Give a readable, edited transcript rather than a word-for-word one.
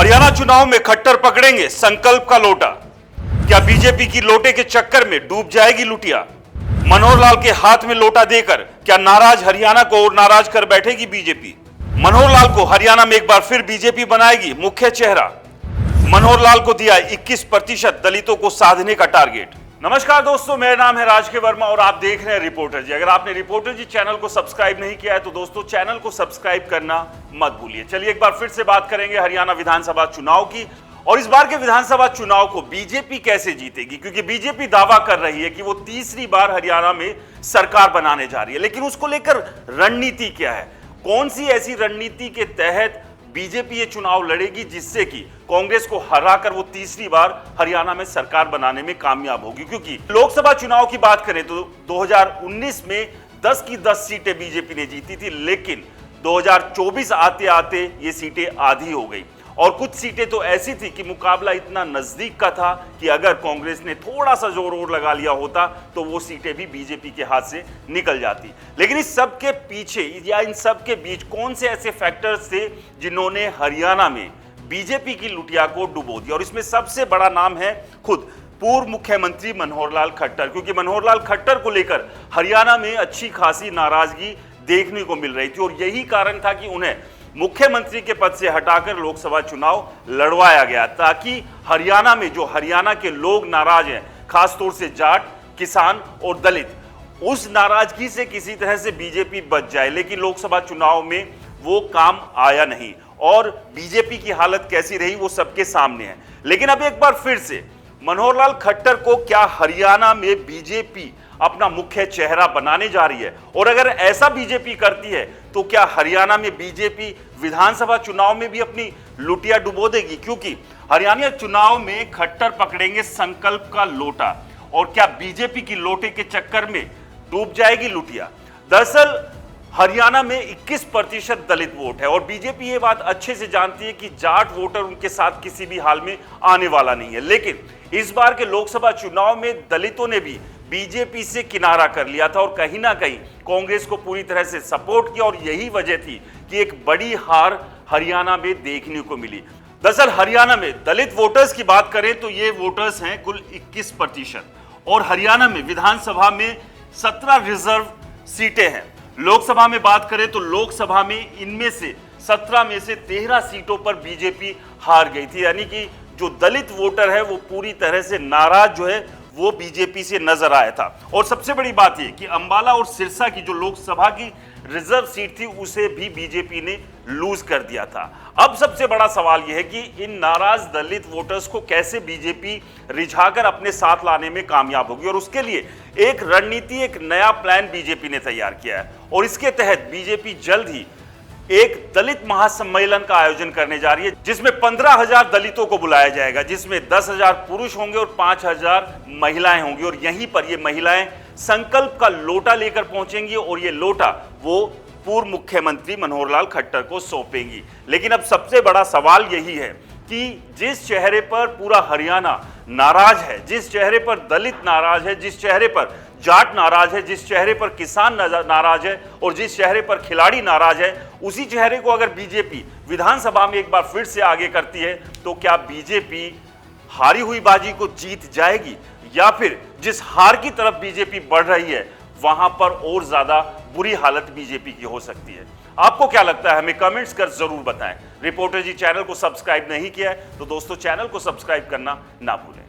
हरियाणा चुनाव में खट्टर पकड़ेंगे संकल्प का लोटा। क्या बीजेपी की लोटे के चक्कर में डूब जाएगी लुटिया? मनोहर लाल के हाथ में लोटा देकर क्या नाराज हरियाणा को और नाराज कर बैठेगी बीजेपी? मनोहर लाल को हरियाणा में एक बार फिर बीजेपी बनाएगी मुख्य चेहरा। मनोहर लाल को दिया 21% दलितों को साधने का टारगेट। नमस्कार दोस्तों, मेरा नाम है राज के वर्मा और आप देख रहे हैं रिपोर्टर जी। अगर आपने रिपोर्टर जी चैनल को सब्सक्राइब नहीं किया है तो दोस्तों चैनल को सब्सक्राइब करना मत भूलिए। चलिए एक बार फिर से बात करेंगे हरियाणा विधानसभा चुनाव की, और इस बार के विधानसभा चुनाव को बीजेपी कैसे जीतेगी, क्योंकि बीजेपी दावा कर रही है कि वो तीसरी बार हरियाणा में सरकार बनाने जा रही है। लेकिन उसको लेकर रणनीति क्या है? कौन सी ऐसी रणनीति के तहत बीजेपी ये चुनाव लड़ेगी जिससे कि कांग्रेस को हराकर वो तीसरी बार हरियाणा में सरकार बनाने में कामयाब होगी? क्योंकि लोकसभा चुनाव की बात करें तो 2019 में 10 की 10 सीटें बीजेपी ने जीती थी, लेकिन 2024 आते आते ये सीटें आधी हो गई। और कुछ सीटें तो ऐसी थी कि मुकाबला इतना नजदीक का था कि अगर कांग्रेस ने थोड़ा सा जोर और लगा लिया होता तो वो सीटें भी बीजेपी के हाथ से निकल जाती। लेकिन इस सब के पीछे या इन सब के बीच कौन से ऐसे फैक्टर्स थे जिन्होंने हरियाणा में बीजेपी की लुटिया को डुबो दिया? और इसमें सबसे बड़ा नाम है खुद पूर्व मुख्यमंत्री मनोहर लाल खट्टर, क्योंकि मनोहर लाल खट्टर को लेकर हरियाणा में अच्छी खासी नाराजगी देखने को मिल रही थी। और यही कारण था कि उन्हें मुख्यमंत्री के पद से हटाकर लोकसभा चुनाव लड़वाया गया, ताकि हरियाणा में जो हरियाणा के लोग नाराज हैं, खासतौर से जाट, किसान और दलित, उस नाराजगी से किसी तरह से बीजेपी बच जाए। लेकिन लोकसभा चुनाव में वो काम आया नहीं और बीजेपी की हालत कैसी रही वो सबके सामने है। लेकिन अब एक बार फिर से मनोहर लाल खट्टर को क्या हरियाणा में बीजेपी अपना मुख्य चेहरा बनाने जा रही है? और अगर ऐसा बीजेपी करती है तो क्या हरियाणा में बीजेपी विधानसभा चुनाव में भी अपनी लुटिया डुबो देगी? क्योंकि हरियाणा चुनाव में खट्टर पकड़ेंगे संकल्प का लोटा, और क्या बीजेपी की लोटे के चक्कर में डूब जाएगी लुटिया? दरअसल हरियाणा में 21% दलित वोट है और बीजेपी ये बात अच्छे से जानती है कि जाट वोटर उनके साथ किसी भी हाल में आने वाला नहीं है। लेकिन इस बार के लोकसभा चुनाव में दलितों ने भी बीजेपी से किनारा कर लिया था और कहीं ना कहीं कांग्रेस को पूरी तरह से सपोर्ट किया, और यही वजह थी कि एक बड़ी हार हरियाणा में देखने को मिली। दरअसल हरियाणा में दलित वोटर्स की बात करें तो ये वोटर्स हैं कुल 21%, और हरियाणा में विधानसभा में 17 रिजर्व सीटें हैं। लोकसभा में बात करें तो लोकसभा में इनमें से 17 में से 13 सीटों पर बीजेपी हार गई थी, यानी कि जो दलित वोटर है वो पूरी तरह से नाराज जो है वो बीजेपी से नजर आया था। और सबसे बड़ी बात यह कि अंबाला और सिरसा की जो लोकसभा की रिजर्व सीट थी उसे भी बीजेपी ने लूज कर दिया था। अब सबसे बड़ा सवाल यह है कि इन नाराज दलित वोटर्स को कैसे बीजेपी रिझाकर अपने साथ लाने में कामयाब होगी, और उसके लिए एक रणनीति, एक नया प्लान बीजेपी ने तैयार किया है। और इसके तहत बीजेपी जल्द ही एक दलित महासम्मेलन का आयोजन करने जा रही है, जिसमें 15,000 दलितों को बुलाया जाएगा, जिसमें 10,000 पुरुष होंगे और 5,000 महिलाएं होंगी। और यहीं पर ये महिलाएं संकल्प का लोटा लेकर पहुंचेंगी और ये लोटा वो पूर्व मुख्यमंत्री मनोहर लाल खट्टर को सौंपेंगी। लेकिन अब सबसे बड़ा सवाल यही है कि जिस चेहरे पर पूरा हरियाणा नाराज है, जिस चेहरे पर दलित नाराज है, जिस चेहरे पर जाट नाराज है, जिस चेहरे पर किसान नाराज है और जिस चेहरे पर खिलाड़ी नाराज है, उसी चेहरे को अगर बीजेपी विधानसभा में एक बार फिर से आगे करती है तो क्या बीजेपी हारी हुई बाजी को जीत जाएगी, या फिर जिस हार की तरफ बीजेपी बढ़ रही है वहां पर और ज्यादा बुरी हालत बीजेपी की हो सकती है? आपको क्या लगता है? हमें कमेंट्स कर जरूर बताएं। रिपोर्टर जी चैनल को सब्सक्राइब नहीं किया है तो दोस्तों चैनल को सब्सक्राइब करना ना भूलें।